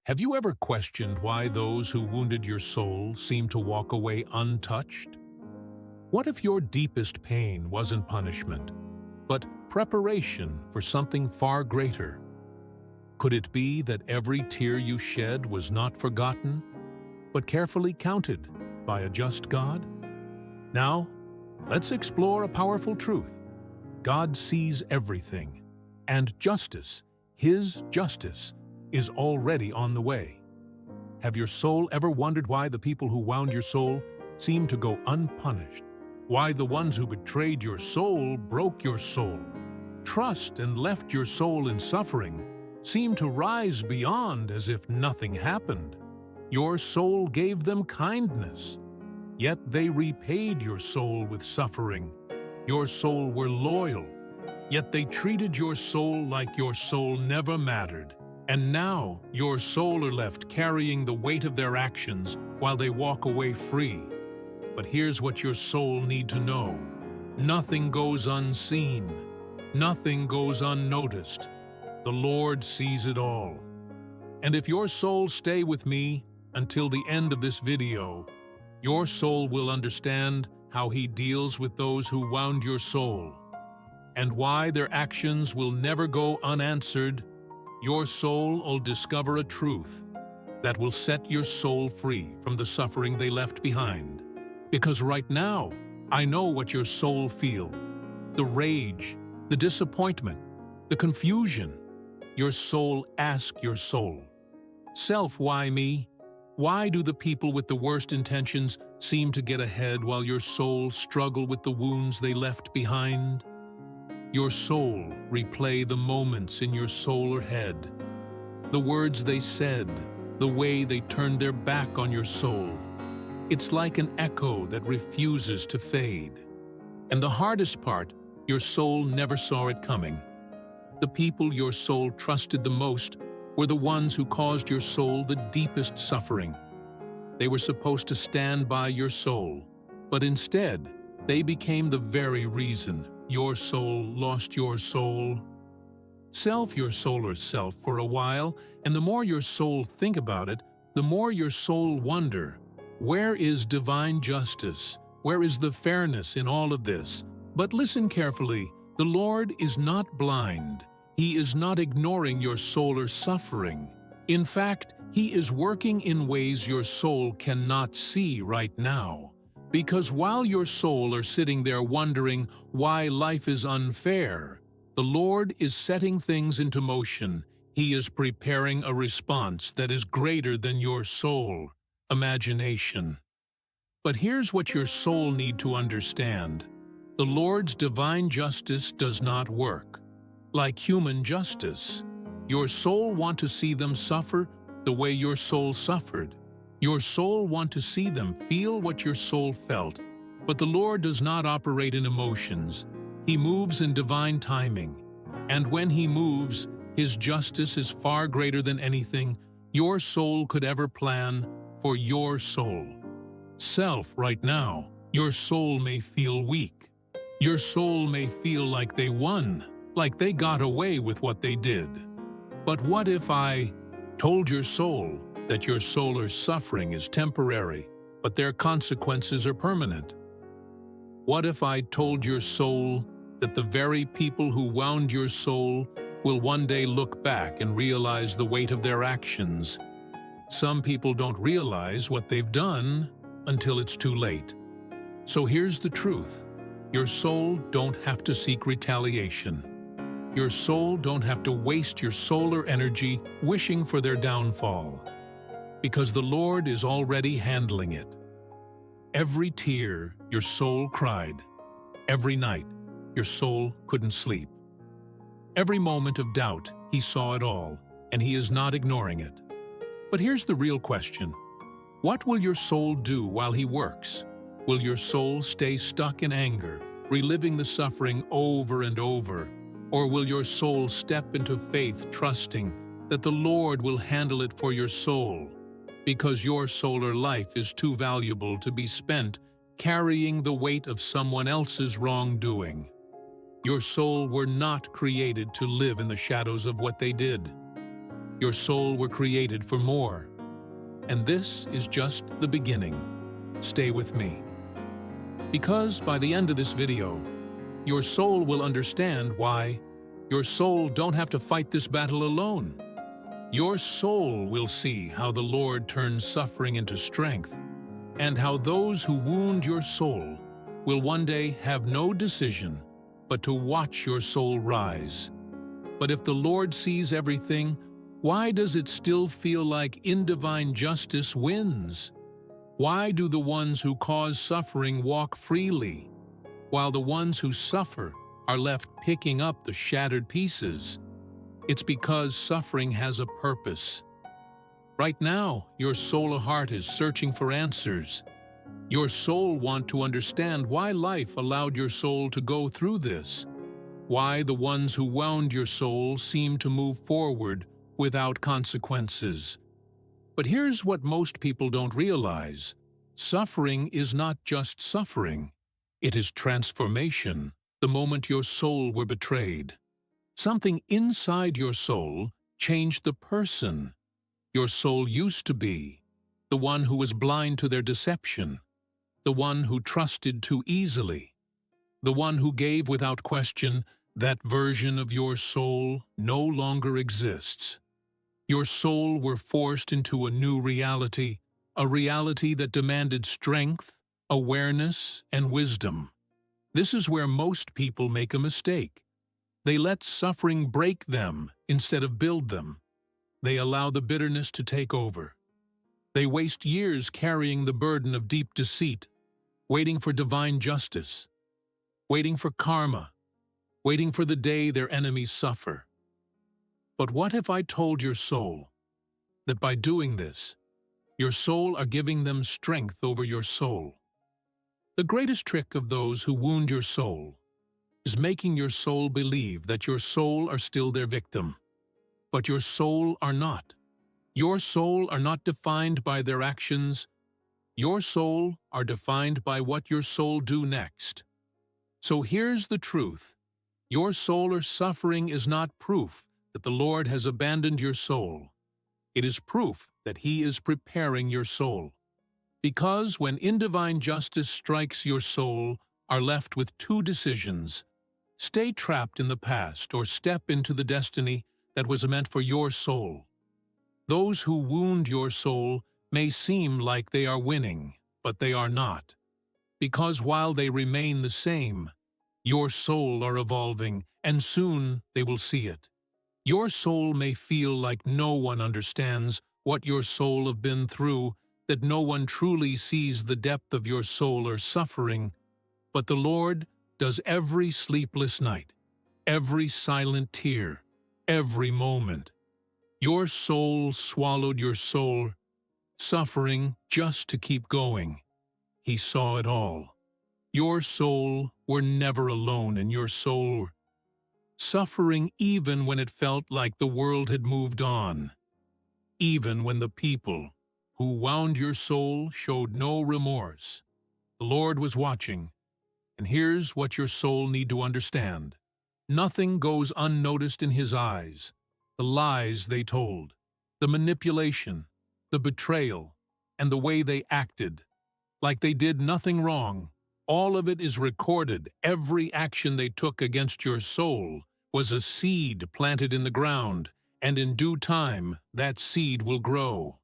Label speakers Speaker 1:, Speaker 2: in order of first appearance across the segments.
Speaker 1: Have you ever questioned why those who wounded your soul seem to walk away untouched? What if your deepest pain wasn't punishment, but preparation for something far greater? Could it be that every tear you shed was not forgotten, but carefully counted by a just God? Now, let's explore a powerful truth. God sees everything, and justice, His justice, is already on the way. Have your soul ever wondered why the people who wound your soul seem to go unpunished? Why the ones who betrayed your soul broke your soul, trust and left your soul in suffering, seem to rise beyond as if nothing happened? Your soul gave them kindness, yet they repaid your soul with suffering. Your soul were loyal, yet they treated your soul like your soul never mattered. And now your soul are left carrying the weight of their actions while they walk away free. But here's what your soul need to know. Nothing goes unseen. Nothing goes unnoticed. The Lord sees it all. And if your soul stay with me until the end of this video, your soul will understand how He deals with those who wound your soul, and why their actions will never go unanswered. Your soul will discover a truth that will set your soul free from the suffering they left behind. Because right now, I know what your soul feel. The rage, the disappointment, the confusion. Your soul ask your soul, "Self, why me? Why do the people with the worst intentions seem to get ahead while your soul struggle with the wounds they left behind?" Your soul replay the moments in your solar head, the words they said, the way they turned their back on your soul. It's like an echo that refuses to fade. And the hardest part, your soul never saw it coming. The people your soul trusted the most were the ones who caused your soul the deepest suffering. They were supposed to stand by your soul, but instead, they became the very reason your soul lost your soul. Self your solar self for a while, and the more your soul think about it, the more your soul wonder, where is divine justice? Where is the fairness in all of this? But listen carefully, the Lord is not blind. He is not ignoring your solar suffering. In fact, He is working in ways your soul cannot see right now. Because while your soul are sitting there wondering why life is unfair, the Lord is setting things into motion. He is preparing a response that is greater than your soul imagination. But here's what your soul need to understand. The Lord's divine justice does not work like human justice. Your soul want to see them suffer the way your soul suffered. Your soul want to see them feel what your soul felt, but the Lord does not operate in emotions. He moves in divine timing, and when He moves, His justice is far greater than anything your soul could ever plan for your soul. Self, right now, your soul may feel weak. Your soul may feel like they won, like they got away with what they did. But what if I told your soul that your solar suffering is temporary, but their consequences are permanent? What if I told your soul that the very people who wound your soul will one day look back and realize the weight of their actions? Some people don't realize what they've done until it's too late. So here's the truth. Your soul don't have to seek retaliation. Your soul don't have to waste your solar energy wishing for their downfall, because the Lord is already handling it. Every tear your soul cried, every night your soul couldn't sleep. Every moment of doubt, He saw it all, and He is not ignoring it. But here's the real question. What will your soul do while He works? Will your soul stay stuck in anger, reliving the suffering over and over? Or will your soul step into faith, trusting that the Lord will handle it for your soul? Because your solar life is too valuable to be spent carrying the weight of someone else's wrongdoing. Your soul were not created to live in the shadows of what they did. Your soul were created for more. And this is just the beginning. Stay with me. Because by the end of this video, your soul will understand why your soul don't have to fight this battle alone. Your soul will see how the Lord turns suffering into strength, and how those who wound your soul will one day have no decision but to watch your soul rise. But if the Lord sees everything, why does it still feel like indivine justice wins? Why do the ones who cause suffering walk freely, while the ones who suffer are left picking up the shattered pieces? It's because suffering has a purpose. Right now, your soul heart is searching for answers. Your soul wants to understand why life allowed your soul to go through this, why the ones who wound your soul seem to move forward without consequences. But here's what most people don't realize. Suffering is not just suffering. It is transformation, the moment your soul were betrayed. Something inside your soul changed the person your soul used to be, the one who was blind to their deception, the one who trusted too easily, the one who gave without question. That version of your soul no longer exists. Your soul were forced into a new reality, a reality that demanded strength, awareness, and wisdom. This is where most people make a mistake. They let suffering break them instead of build them. They allow the bitterness to take over. They waste years carrying the burden of deep deceit, waiting for divine justice, waiting for karma, waiting for the day their enemies suffer. But what if I told your soul that by doing this, your soul are giving them strength over your soul? The greatest trick of those who wound your soul is making your soul believe that your soul are still their victim. But your soul are not. Your soul are not defined by their actions. Your soul are defined by what your soul do next. So here's the truth. Your soul or suffering is not proof that the Lord has abandoned your soul. It is proof that He is preparing your soul. Because when indivine justice strikes, your soul are left with two decisions: stay trapped in the past or step into the destiny that was meant for your soul. Those who wound your soul may seem like they are winning, but they are not. Because while they remain the same, your soul are evolving, and soon they will see it. Your soul may feel like no one understands what your soul have been through, that no one truly sees the depth of your soul or suffering, but the Lord does every sleepless night, every silent tear, every moment. Your soul swallowed your soul, suffering just to keep going. He saw it all. Your soul were never alone in your soul, suffering even when it felt like the world had moved on, even when the people who wound your soul showed no remorse. The Lord was watching, and here's what your soul need to understand. Nothing goes unnoticed in His eyes. The lies they told, the manipulation, the betrayal, and the way they acted, like they did nothing wrong. All of it is recorded. Every action they took against your soul was a seed planted in the ground, and in due time that seed will grow.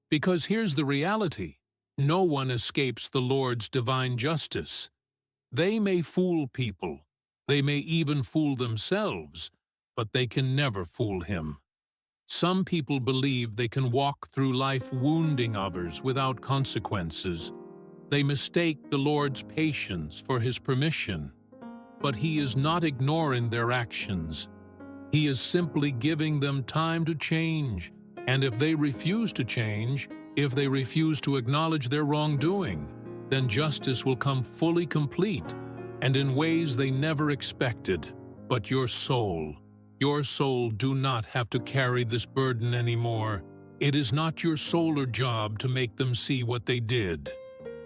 Speaker 1: Because here's the reality: no one escapes the Lord's divine justice. They may fool people, they may even fool themselves, but they can never fool Him. Some people believe they can walk through life wounding others without consequences. They mistake the Lord's patience for His permission, but He is not ignoring their actions. He is simply giving them time to change, and if they refuse to change, if they refuse to acknowledge their wrongdoing, then justice will come fully complete, and in ways they never expected. But your soul do not have to carry this burden anymore. It is not your solar job to make them see what they did.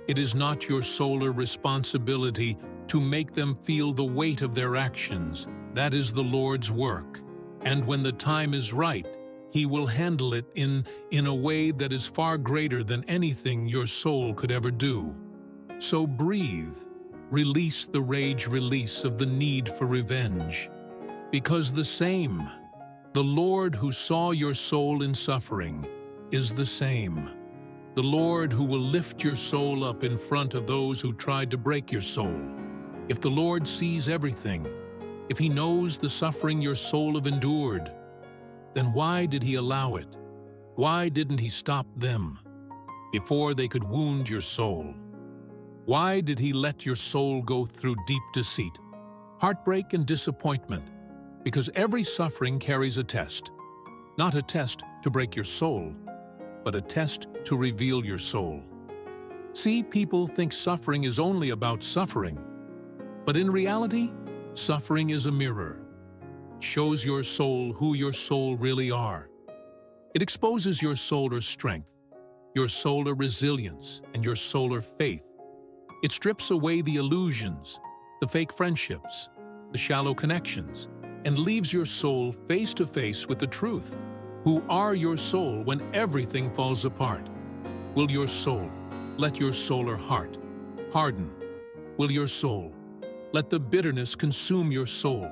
Speaker 1: It is not your solar responsibility to make them feel the weight of their actions. That is the Lord's work. And when the time is right, He will handle it in a way that is far greater than anything your soul could ever do. So breathe. Release the rage, release of the need for revenge. Because the Lord who saw your soul in suffering is the same. The Lord who will lift your soul up in front of those who tried to break your soul. If the Lord sees everything, if He knows the suffering your soul have endured, then why did He allow it? Why didn't He stop them before they could wound your soul? Why did He let your soul go through deep deceit, heartbreak, and disappointment? Because every suffering carries a test. Not a test to break your soul, but a test to reveal your soul. See, people think suffering is only about suffering. But in reality, suffering is a mirror. It shows your soul who your soul really are. It exposes your solar strength, your solar resilience, and your solar faith. It strips away the illusions, the fake friendships, the shallow connections, and leaves your soul face to face with the truth. Who are your soul when everything falls apart? Will your soul let your solar heart harden? Will your soul let the bitterness consume your soul?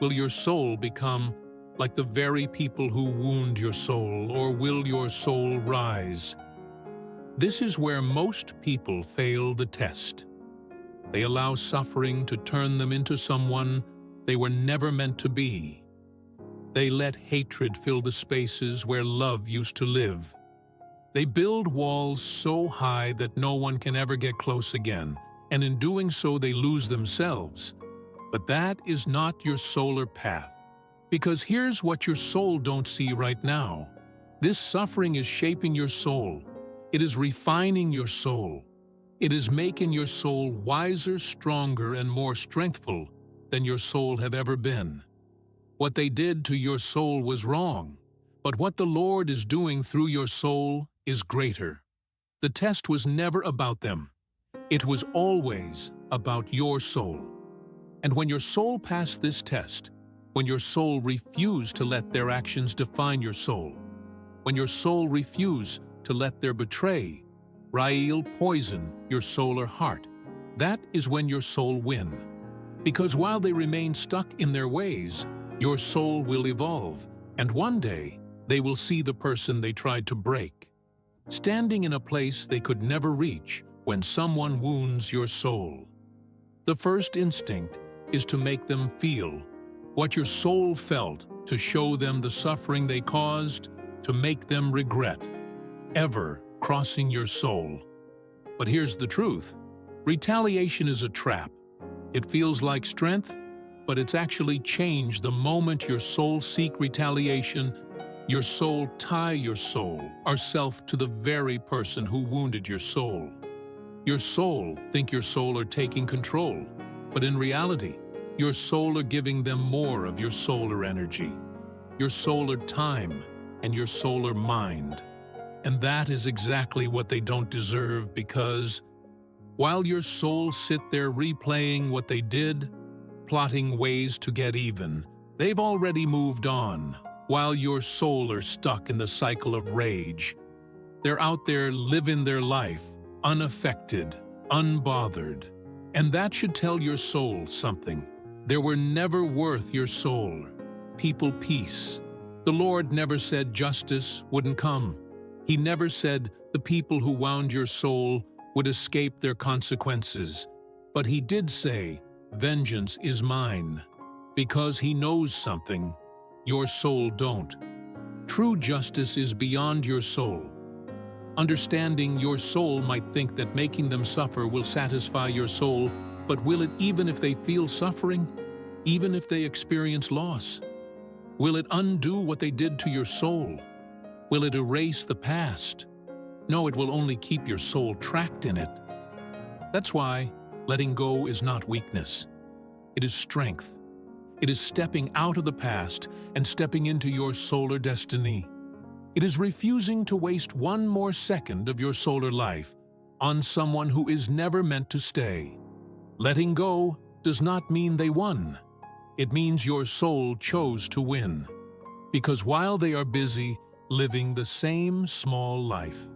Speaker 1: Will your soul become like the very people who wound your soul, or will your soul rise? This is where most people fail the test. They allow suffering to turn them into someone they were never meant to be. They let hatred fill the spaces where love used to live. They build walls so high that no one can ever get close again, and in doing so they lose themselves. But that is not your solar path. Because here's what your soul don't see right now. This suffering is shaping your soul. It is refining your soul. It is making your soul wiser, stronger, and more strengthful than your soul have ever been. What they did to your soul was wrong, but what the Lord is doing through your soul is greater. The test was never about them. It was always about your soul. And when your soul passed this test, when your soul refused to let their actions define your soul, when your soul refused to let their betray, Rael, poison your solar heart, that is when your soul win. Because while they remain stuck in their ways, your soul will evolve, and one day they will see the person they tried to break, standing in a place they could never reach when someone wounds your soul. The first instinct is to make them feel what your soul felt, to show them the suffering they caused, to make them regret ever crossing your soul. But here's the truth. Retaliation is a trap. It feels like strength, but it's actually change. The moment your soul seek retaliation, your soul tie your soul, or self, to the very person who wounded your soul. Your soul think your soul are taking control, but in reality, your soul are giving them more of your solar energy, your solar time, and your solar mind. And that is exactly what they don't deserve, because while your soul sit there replaying what they did, plotting ways to get even, they've already moved on. While your soul are stuck in the cycle of rage, they're out there living their life, unaffected, unbothered. And that should tell your soul something. They were never worth your soul. People peace. The Lord never said justice wouldn't come. He never said the people who wound your soul would escape their consequences. But He did say, vengeance is mine, because He knows something your soul don't. True justice is beyond your soul. Understanding your soul might think that making them suffer will satisfy your soul, but will it, even if they feel suffering, even if they experience loss? Will it undo what they did to your soul? Will it erase the past? No, it will only keep your soul trapped in it. That's why letting go is not weakness. It is strength. It is stepping out of the past and stepping into your solar destiny. It is refusing to waste one more second of your solar life on someone who is never meant to stay. Letting go does not mean they won. It means your soul chose to win. Because while they are busy living the same small life,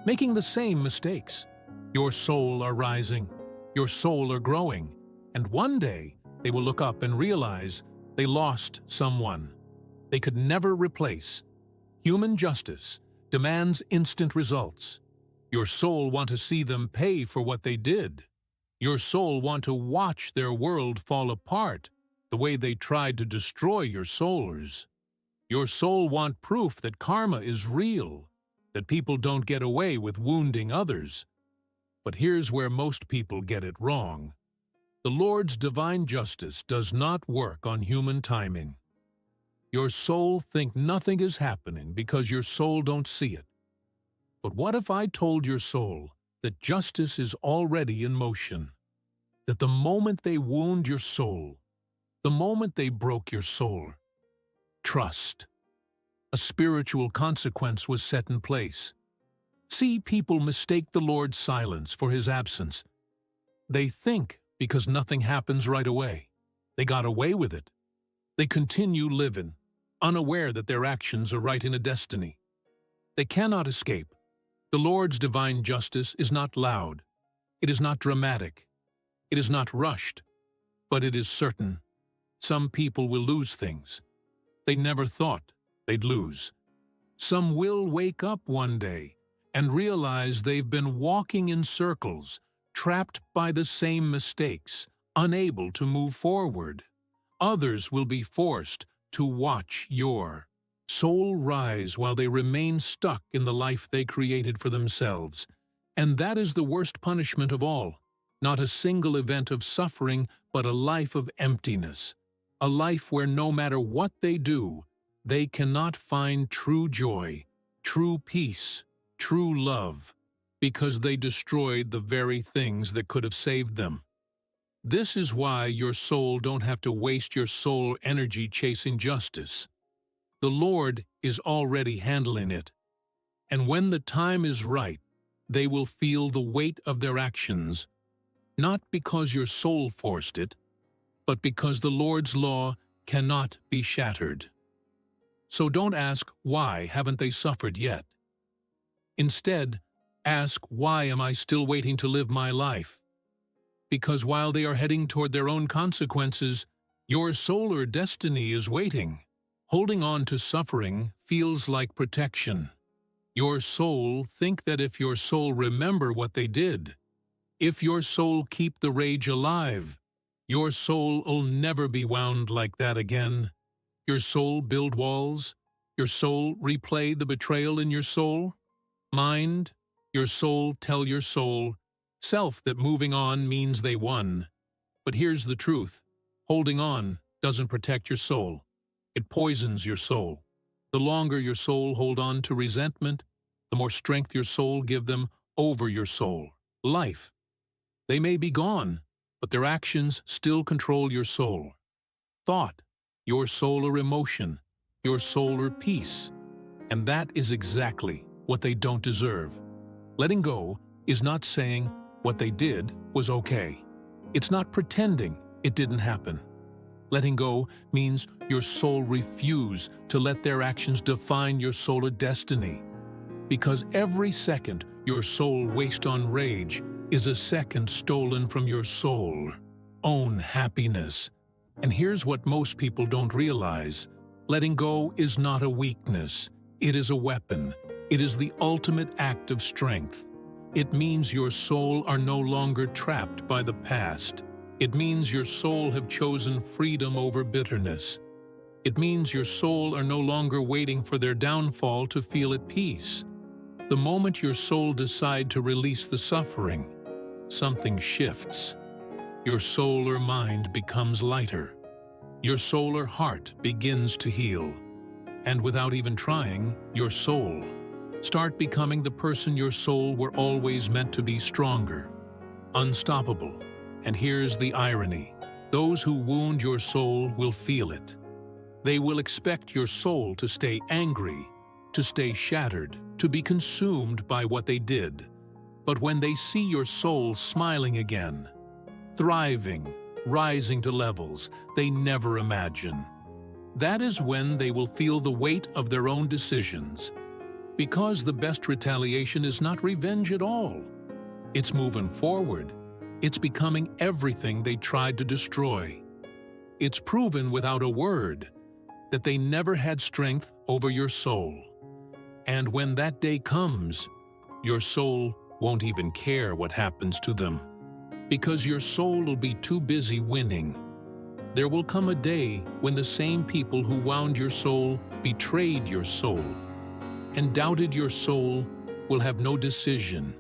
Speaker 1: making the same mistakes, your soul are rising, your soul are growing, and one day they will look up and realize they lost someone they could never replace. Human justice demands instant results. Your soul want to see them pay for what they did. Your soul want to watch their world fall apart the way they tried to destroy your souls. Your soul want proof that karma is real, that people don't get away with wounding others. But here's where most people get it wrong. The Lord's divine justice does not work on human timing. Your soul think nothing is happening because your soul don't see it. But what if I told your soul that justice is already in motion? That the moment they wound your soul, the moment they broke your soul, trust, a spiritual consequence was set in place. See, people mistake the Lord's silence for his absence. They think because nothing happens right away, they got away with it. They continue living, unaware that their actions are right in a destiny. They cannot escape. The Lord's divine justice is not loud. It is not dramatic. It is not rushed. But it is certain. Some people will lose things they never thought they'd lose. Some will wake up one day and realize they've been walking in circles, trapped by the same mistakes, unable to move forward. Others will be forced to watch your soul rise while they remain stuck in the life they created for themselves. And that is the worst punishment of all. Not a single event of suffering, but a life of emptiness. A life where no matter what they do, they cannot find true joy, true peace, true love, because they destroyed the very things that could have saved them. This is why your soul don't have to waste your soul energy chasing justice. The Lord is already handling it. And when the time is right, they will feel the weight of their actions, not because your soul forced it, but because the Lord's law cannot be shattered. So don't ask, why haven't they suffered yet? Instead, ask, why am I still waiting to live my life? Because while they are heading toward their own consequences, your solar destiny is waiting. Holding on to suffering feels like protection. Your soul think that if your soul remember what they did, if your soul keep the rage alive, your soul'll never be wound like that again. Your soul build walls? Your soul replay the betrayal in your soul? Mind, your soul tell your soul, self that moving on means they won. But here's the truth. Holding on doesn't protect your soul. It poisons your soul. The longer your soul hold on to resentment, the more strength your soul give them over your soul, life. They may be gone, but their actions still control your soul. Thought, your solar emotion, your solar peace. And that is exactly what they don't deserve. Letting go is not saying what they did was okay. It's not pretending it didn't happen. Letting go means your soul refuse to let their actions define your solar destiny. Because every second your soul wastes on rage is a second stolen from your soul own happiness. And here's what most people don't realize. Letting go is not a weakness. It is a weapon. It is the ultimate act of strength. It means your soul are no longer trapped by the past. It means your soul have chosen freedom over bitterness. It means your soul are no longer waiting for their downfall to feel at peace. The moment your soul decide to release the suffering, something shifts. Your soul or mind becomes lighter. Your soul or heart begins to heal. And without even trying, your soul start becoming the person your soul were always meant to be: stronger, unstoppable. And here's the irony. Those who wound your soul will feel it. They will expect your soul to stay angry, to stay shattered, to be consumed by what they did. But when they see your soul smiling again, thriving, rising to levels they never imagined, that is when they will feel the weight of their own decisions. Because the best retaliation is not revenge at all. It's moving forward. It's becoming everything they tried to destroy. It's proven without a word that they never had strength over your soul. And when that day comes, your soul won't even care what happens to them, because your soul will be too busy winning. There will come a day when the same people who wound your soul betrayed your soul and doubted your soul will have no decision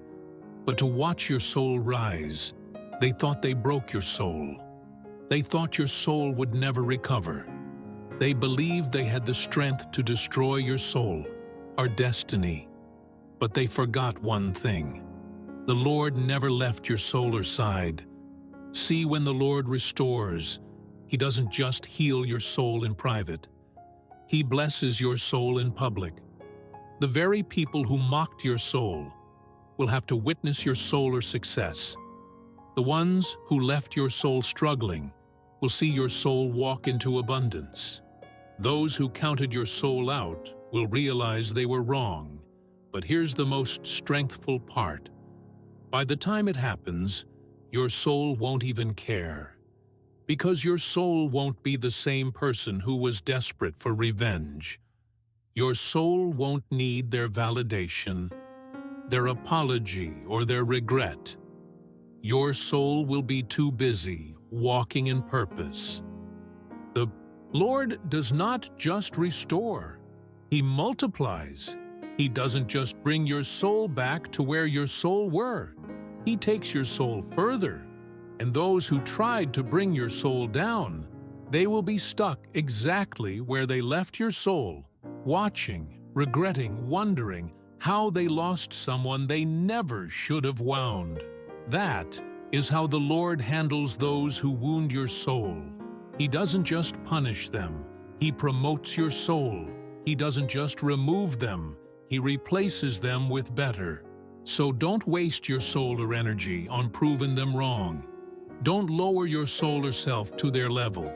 Speaker 1: but to watch your soul rise. They thought they broke your soul. They thought your soul would never recover. They believed they had the strength to destroy your soul, our destiny. But they forgot one thing. The Lord never left your solar side. See, when the Lord restores, He doesn't just heal your soul in private. He blesses your soul in public. The very people who mocked your soul will have to witness your solar success. The ones who left your soul struggling will see your soul walk into abundance. Those who counted your soul out will realize they were wrong. But here's the most strengthful part. By the time it happens, your soul won't even care. Because your soul won't be the same person who was desperate for revenge. Your soul won't need their validation, their apology, or their regret. Your soul will be too busy walking in purpose. The Lord does not just restore, He multiplies. He doesn't just bring your soul back to where your soul were. He takes your soul further. And those who tried to bring your soul down, they will be stuck exactly where they left your soul, watching, regretting, wondering how they lost someone they never should have wound. That is how the Lord handles those who wound your soul. He doesn't just punish them. He promotes your soul. He doesn't just remove them. He replaces them with better. So don't waste your solar energy on proving them wrong. Don't lower your solar self to their level.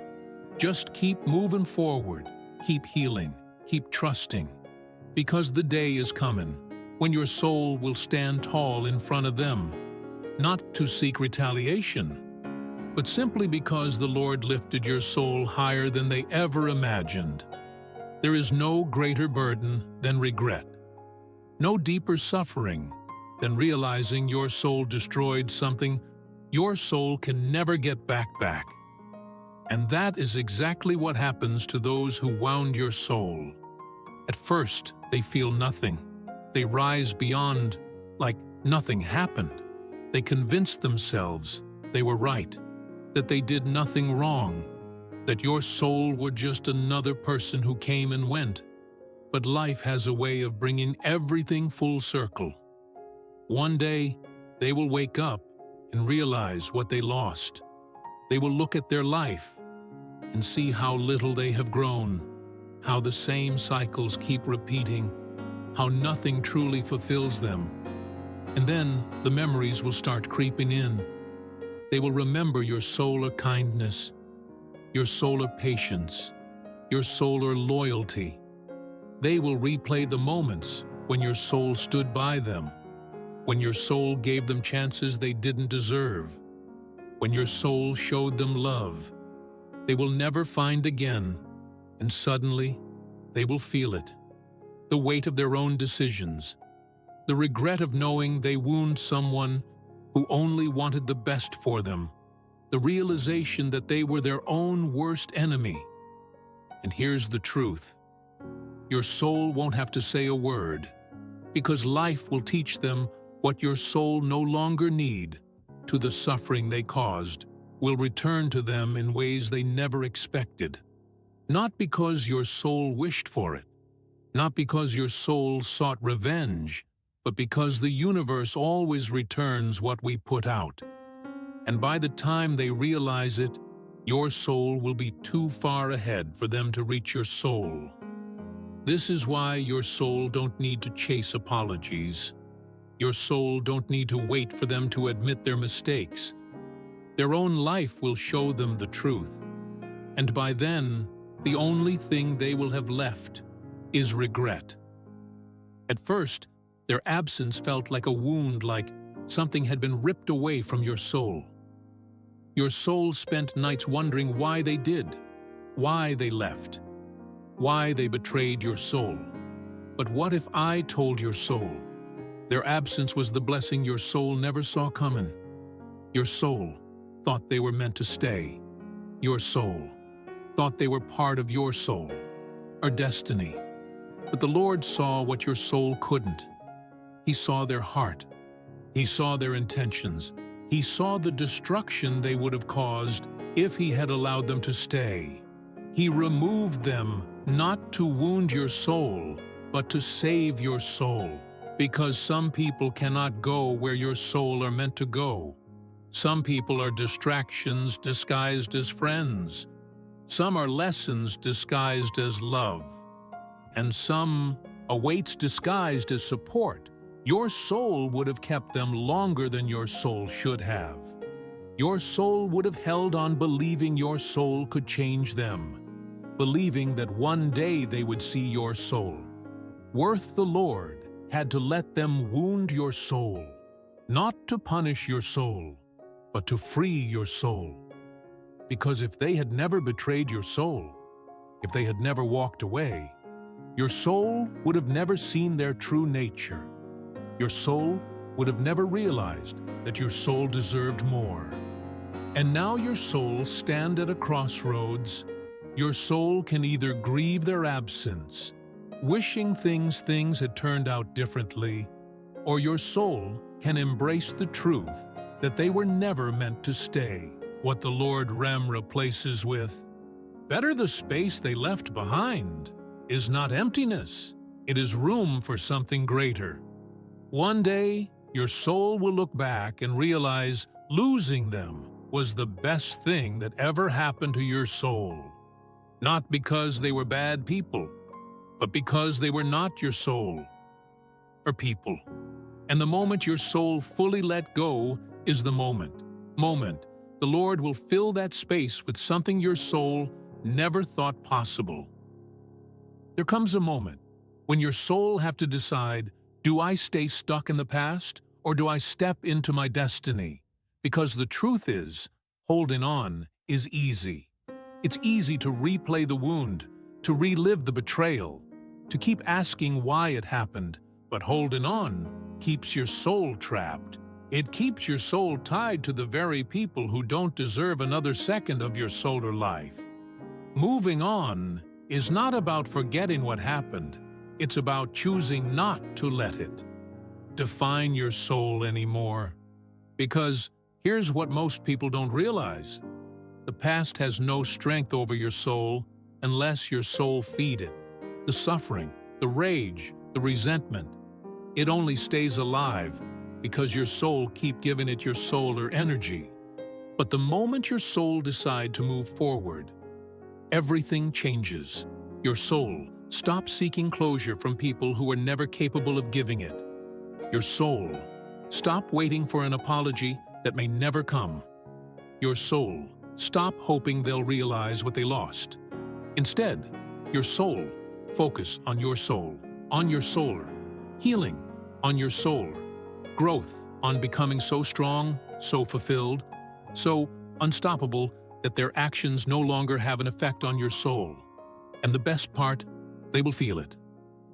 Speaker 1: Just keep moving forward. Keep healing. Keep trusting. Because the day is coming when your soul will stand tall in front of them, not to seek retaliation, but simply because the Lord lifted your soul higher than they ever imagined. There is no greater burden than regret, no deeper suffering than realizing your soul destroyed something your soul can never get back. And that is exactly what happens to those who wound your soul. At first, they feel nothing. They rise beyond, like nothing happened. They convinced themselves they were right, that they did nothing wrong, that your soul were just another person who came and went. But life has a way of bringing everything full circle. One day, they will wake up and realize what they lost. They will look at their life and see how little they have grown, how the same cycles keep repeating, how nothing truly fulfills them. And then the memories will start creeping in. They will remember your solar kindness, your solar patience, your solar loyalty. They will replay the moments when your soul stood by them, when your soul gave them chances they didn't deserve, when your soul showed them love. They will never find again, and suddenly they will feel it, the weight of their own decisions, the regret of knowing they wound someone who only wanted the best for them, the realization that they were their own worst enemy. And here's the truth. Your soul won't have to say a word, because life will teach them what your soul no longer need. To the suffering they caused will return to them in ways they never expected. Not because your soul wished for it, not because your soul sought revenge, but because the universe always returns what we put out. And by the time they realize it, your soul will be too far ahead for them to reach your soul. This is why your soul don't need to chase apologies. Your soul don't need to wait for them to admit their mistakes. Their own life will show them the truth. And by then, the only thing they will have left is regret. At first, their absence felt like a wound, like something had been ripped away from your soul. Your soul spent nights wondering why they did, why they left, why they betrayed your soul. But what if I told your soul their absence was the blessing your soul never saw coming? Your soul thought they were meant to stay. Your soul thought they were part of your soul, or destiny. But the Lord saw what your soul couldn't. He saw their heart. He saw their intentions. He saw the destruction they would have caused if He had allowed them to stay. He removed them not to wound your soul, but to save your soul. Because some people cannot go where your soul are meant to go. Some people are distractions disguised as friends. Some are lessons disguised as love. And some are weights disguised as support. Your soul would have kept them longer than your soul should have. Your soul would have held on believing your soul could change them, believing that one day they would see your soul. Worth the Lord had to let them wound your soul, not to punish your soul, but to free your soul. Because if they had never betrayed your soul, if they had never walked away, your soul would have never seen their true nature. Your soul would have never realized that your soul deserved more. And now your soul stand at a crossroads. Your soul can either grieve their absence, wishing things had turned out differently, or your soul can embrace the truth that they were never meant to stay. What the Lord Rem replaces with, better the space they left behind, is not emptiness. It is room for something greater. One day, your soul will look back and realize losing them was the best thing that ever happened to your soul. Not because they were bad people, but because they were not your soul or people. And the moment your soul fully let go is the moment. The Lord will fill that space with something your soul never thought possible. There comes a moment when your soul have to decide, do I stay stuck in the past or do I step into my destiny? Because the truth is, holding on is easy. It's easy to replay the wound, to relive the betrayal, to keep asking why it happened, but holding on keeps your soul trapped. It keeps your soul tied to the very people who don't deserve another second of your solar life. Moving on is not about forgetting what happened. It's about choosing not to let it define your soul anymore. Because here's what most people don't realize. The past has no strength over your soul unless your soul feed it. The suffering, the rage, the resentment, it only stays alive because your soul keep giving it your solar energy. But the moment your soul decide to move forward, everything changes. Your soul stops seeking closure from people who are never capable of giving it. Your soul stop waiting for an apology that may never come. Your soul stop hoping they'll realize what they lost. Instead, your soul focus on your soul, on your solar, healing on your soul, growth on becoming so strong, so fulfilled, so unstoppable that their actions no longer have an effect on your soul. And the best part, they will feel it.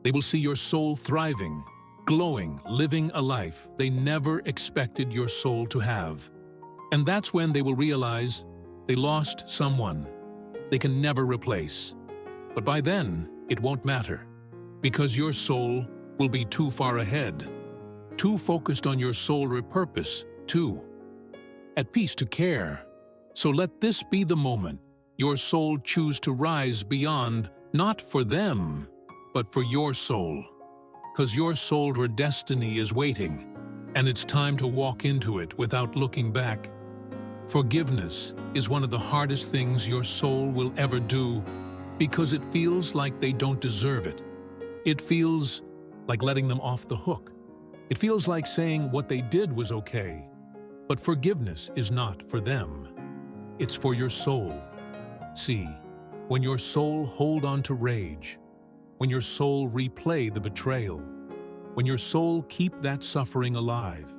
Speaker 1: They will see your soul thriving, glowing, living a life they never expected your soul to have. And that's when they will realize they lost someone they can never replace. But by then, it won't matter, because your soul will be too far ahead, too focused on your solar purpose, too at peace to care. So let this be the moment your soul choose to rise beyond, not for them, but for your soul. Because your solar destiny is waiting, and it's time to walk into it without looking back. Forgiveness is one of the hardest things your soul will ever do, because it feels like they don't deserve it. It feels like letting them off the hook. It feels like saying what they did was okay. But forgiveness is not for them. It's for your soul. See, when your soul hold on to rage, when your soul replay the betrayal, when your soul keep that suffering alive,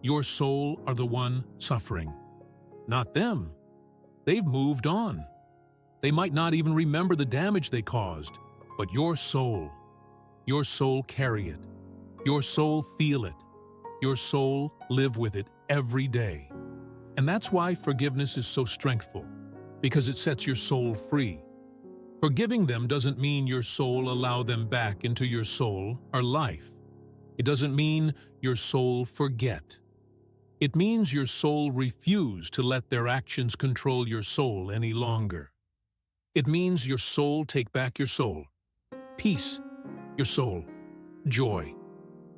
Speaker 1: your soul are the one suffering, not them. They've moved on. They might not even remember the damage they caused, but your soul carry it. Your soul feel it. Your soul live with it every day. And that's why forgiveness is so strengthful, because it sets your soul free. Forgiving them doesn't mean your soul allow them back into your soul or life. It doesn't mean your soul forget. It means your soul refuse to let their actions control your soul any longer. It means your soul take back your soul, peace, your soul, joy,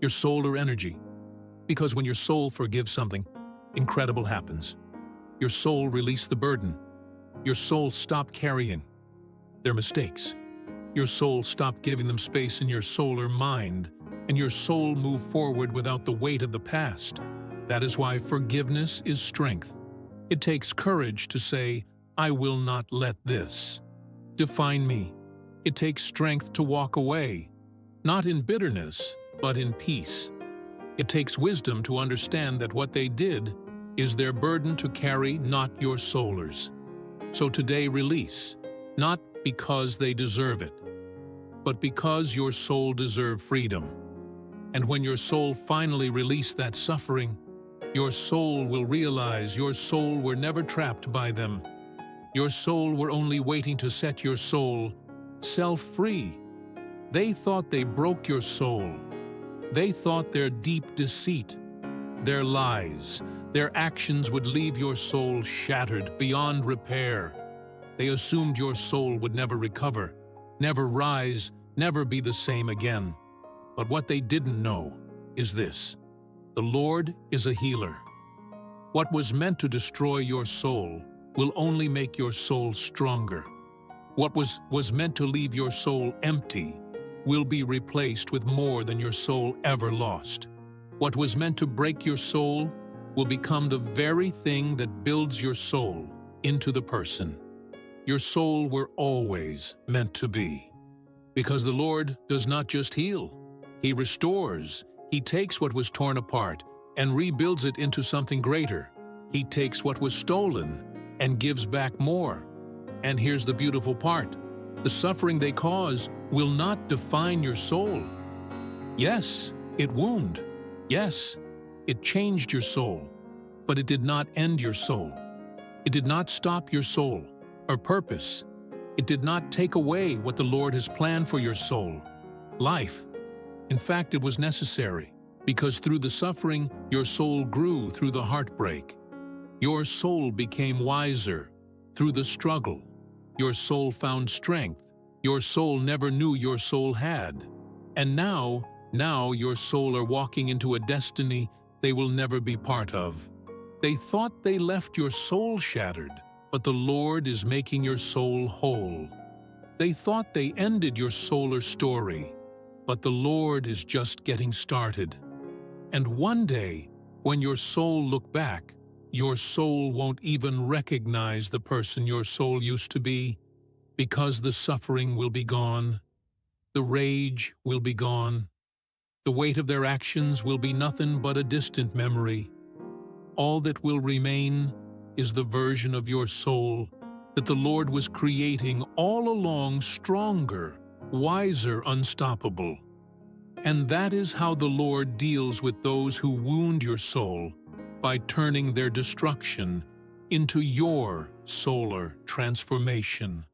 Speaker 1: your soul or energy. Because when your soul forgives something, incredible happens. Your soul release the burden. Your soul stop carrying their mistakes. Your soul stop giving them space in your soul or mind, and your soul move forward without the weight of the past. That is why forgiveness is strength. It takes courage to say, I will not let this define me. It takes strength to walk away, not in bitterness, but in peace. It takes wisdom to understand that what they did is their burden to carry, not your soulers. So today release, not because they deserve it, but because your soul deserves freedom. And when your soul finally release that suffering, your soul will realize your soul were never trapped by them. Your soul were only waiting to set your soul self-free. They thought they broke your soul. They thought their deep deceit, their lies, their actions would leave your soul shattered beyond repair. They assumed your soul would never recover, never rise, never be the same again. But what they didn't know is this: the Lord is a healer. What was meant to destroy your soul will only make your soul stronger. What was meant to leave your soul empty will be replaced with more than your soul ever lost. What was meant to break your soul will become the very thing that builds your soul into the person your soul were always meant to be. Because the Lord does not just heal, He restores. He takes what was torn apart and rebuilds it into something greater. He takes what was stolen and gives back more. And here's the beautiful part: the suffering they cause will not define your soul. Yes, it wound. Yes, it changed your soul. But it did not end your soul. It did not stop your soul or purpose. It did not take away what the Lord has planned for your soul, life. In fact, it was necessary, because through the suffering, your soul grew through the heartbreak. Your soul became wiser through the struggle. Your soul found strength your soul never knew your soul had. And now your soul are walking into a destiny they will never be part of. They thought they left your soul shattered, but the Lord is making your soul whole. They thought they ended your solar story, but the Lord is just getting started. And one day, when your soul look back, your soul won't even recognize the person your soul used to be, because the suffering will be gone, the rage will be gone, the weight of their actions will be nothing but a distant memory. All that will remain is the version of your soul that the Lord was creating all along, stronger, wiser, unstoppable. And that is how the Lord deals with those who wound your soul, by turning their destruction into your solar transformation.